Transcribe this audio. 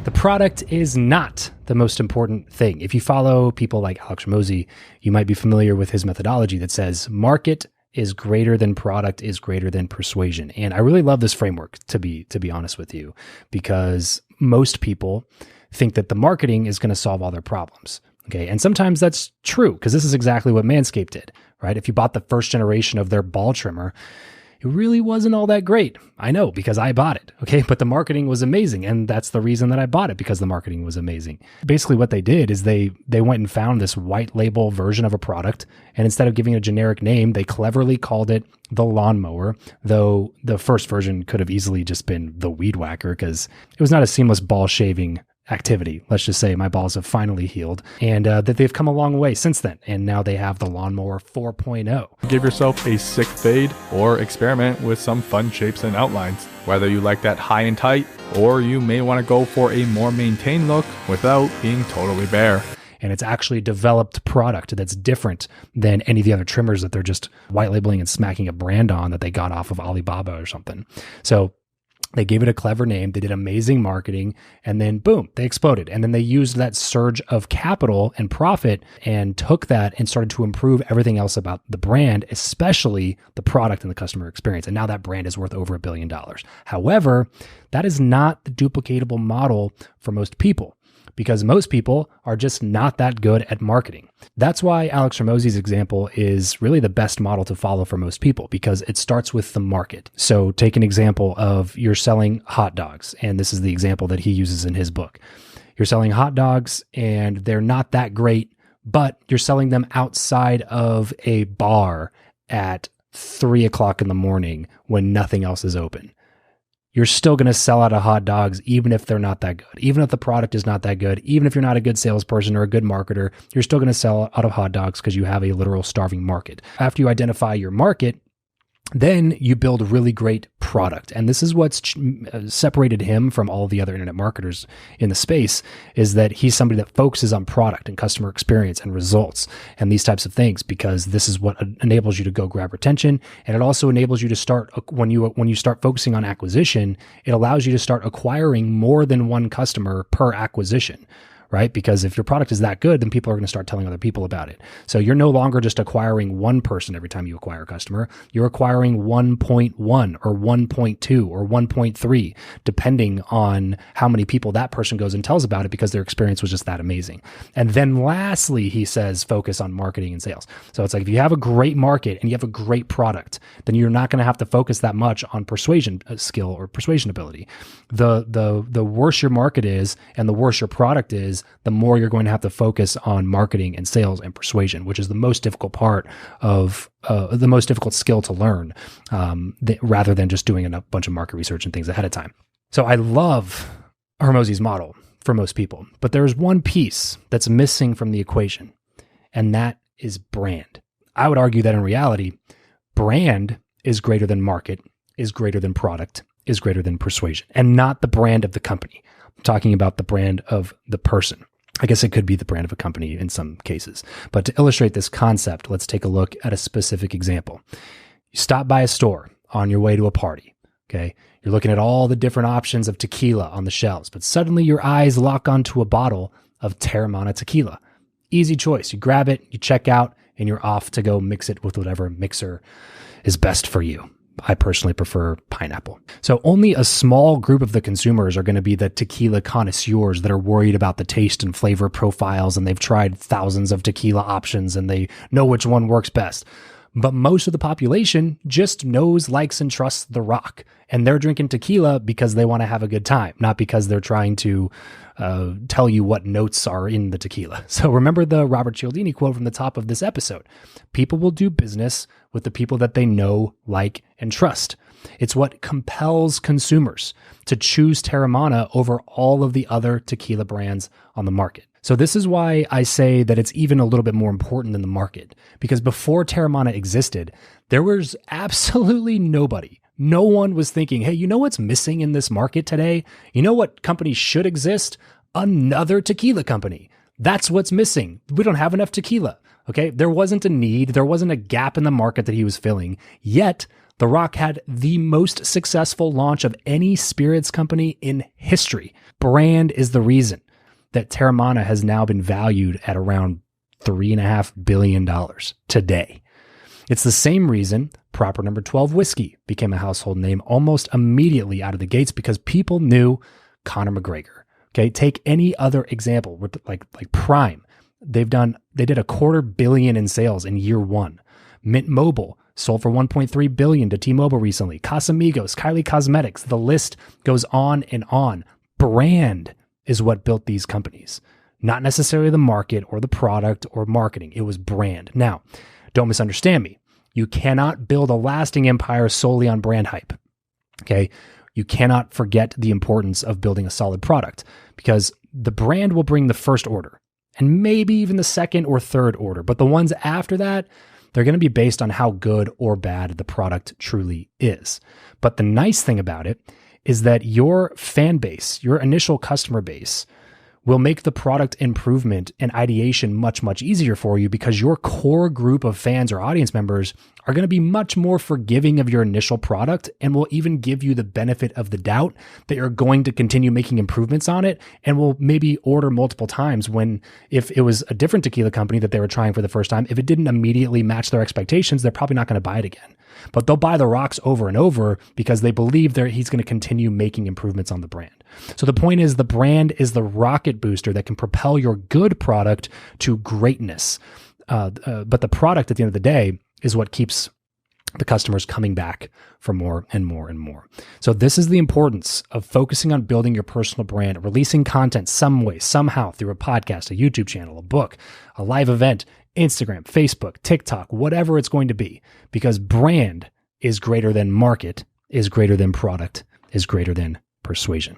The product is not the most important thing. If you follow people like Alex Hormozi, you might be familiar with his methodology that says market is greater than product is greater than persuasion. And I really love this framework, to be honest with you, because most people think that the marketing is going to solve all their problems. Okay. And sometimes that's true, because this is exactly what Manscaped did, right? If you bought the first generation of their ball trimmer, it really wasn't all that great. I know, because I bought it. Okay. But the marketing was amazing. And that's the reason that I bought it, because the marketing was amazing. Basically what they did is they went and found this white label version of a product. And instead of giving it a generic name, they cleverly called it the Lawnmower, though the first version could have easily just been the Weedwacker, because it was not a seamless ball shaving activity. Let's just say my balls have finally healed, and that they've come a long way since then. And now they have the Lawnmower 4.0. Give yourself a sick fade or experiment with some fun shapes and outlines. Whether you like that high and tight, or you may want to go for a more maintained look without being totally bare. And it's actually a developed product that's different than any of the other trimmers that they're just white labeling and smacking a brand on that they got off of Alibaba or something. So they gave it a clever name. They did amazing marketing, and then boom, they exploded. And then they used that surge of capital and profit and took that and started to improve everything else about the brand, especially the product and the customer experience. And now that brand is worth over $1 billion. However, that is not the duplicatable model for most people, because most people are just not that good at marketing. That's why Alex Hormozi's example is really the best model to follow for most people, because it starts with the market. So take an example of you're selling hot dogs, and this is the example that he uses in his book. You're selling hot dogs and they're not that great, but you're selling them outside of a bar at 3 o'clock in the morning when nothing else is open. You're still going to sell out of hot dogs, even if they're not that good. Even if the product is not that good, even if you're not a good salesperson or a good marketer, you're still going to sell out of hot dogs because you have a literal starving market. After you identify your market, then you build a really great product. And this is what's separated him from all the other internet marketers in the space, is that he's somebody that focuses on product and customer experience and results and these types of things, because this is what enables you to go grab retention. And it also enables you to start, when you start focusing on acquisition, it allows you to start acquiring more than one customer per acquisition. Right? Because if your product is that good, then people are going to start telling other people about it. So you're no longer just acquiring one person every time you acquire a customer. You're acquiring 1.1 or 1.2 or 1.3, depending on how many people that person goes and tells about it, because their experience was just that amazing. And then lastly, he says, focus on marketing and sales. So it's like, if you have a great market and you have a great product, then you're not going to have to focus that much on persuasion skill or persuasion ability. The worse your market is and the worse your product is, the more you're going to have to focus on marketing and sales and persuasion, which is the most difficult part of the most difficult skill to learn, rather than just doing a bunch of market research and things ahead of time. So I love Hormozi's model for most people, but there's one piece that's missing from the equation, and that is brand. I would argue that in reality, brand is greater than market, is greater than product, is greater than persuasion, and not the brand of the company. I'm talking about the brand of the person. I guess it could be the brand of a company in some cases. But to illustrate this concept, let's take a look at a specific example. You stop by a store on your way to a party, okay? You're looking at all the different options of tequila on the shelves, but suddenly your eyes lock onto a bottle of Terramana tequila. Easy choice. You grab it, you check out, and you're off to go mix it with whatever mixer is best for you. I personally prefer pineapple. So only a small group of the consumers are going to be the tequila connoisseurs that are worried about the taste and flavor profiles, and they've tried thousands of tequila options and they know which one works best. But most of the population just knows, likes, and trusts The Rock. And they're drinking tequila because they want to have a good time, not because they're trying to tell you what notes are in the tequila. So remember the Robert Cialdini quote from the top of this episode. People will do business with the people that they know, like, and trust. It's what compels consumers to choose Terramana over all of the other tequila brands on the market. So this is why I say that it's even a little bit more important than the market, because before Terramana existed, there was absolutely nobody. No one was thinking, hey, you know what's missing in this market today? You know what company should exist? Another tequila company. That's what's missing. We don't have enough tequila. Okay. There wasn't a need. There wasn't a gap in the market that he was filling. Yet The Rock had the most successful launch of any spirits company in history. Brand is the reason that Terramana has now been valued at around $3.5 billion today. It's the same reason Proper Number 12 whiskey became a household name almost immediately out of the gates, because people knew Conor McGregor. Okay, take any other example, like Prime. They did $250 million in sales in year one. Mint Mobile sold for $1.3 billion to T-Mobile recently. Casamigos, Kylie Cosmetics, the list goes on and on. Brand is what built these companies, not necessarily the market or the product or marketing. It was brand. Now, don't misunderstand me. You cannot build a lasting empire solely on brand hype. Okay? You cannot forget the importance of building a solid product, because the brand will bring the first order and maybe even the second or third order. But the ones after that, they're going to be based on how good or bad the product truly is. But the nice thing about it is that your fan base, your initial customer base, will make the product improvement and ideation much, much easier for you, because your core group of fans or audience members are going to be much more forgiving of your initial product and will even give you the benefit of the doubt that you're going to continue making improvements on it, and will maybe order multiple times when, if it was a different tequila company that they were trying for the first time, if it didn't immediately match their expectations, they're probably not going to buy it again. But they'll buy the Rocks over and over because they believe he's going to continue making improvements on the brand. So the point is, the brand is the rocket booster that can propel your good product to greatness. But the product at the end of the day is what keeps the customers coming back for more and more and more. So this is the importance of focusing on building your personal brand, releasing content some way, somehow, through a podcast, a YouTube channel, a book, a live event, Instagram, Facebook, TikTok, whatever it's going to be, because brand is greater than market, is greater than product, is greater than persuasion.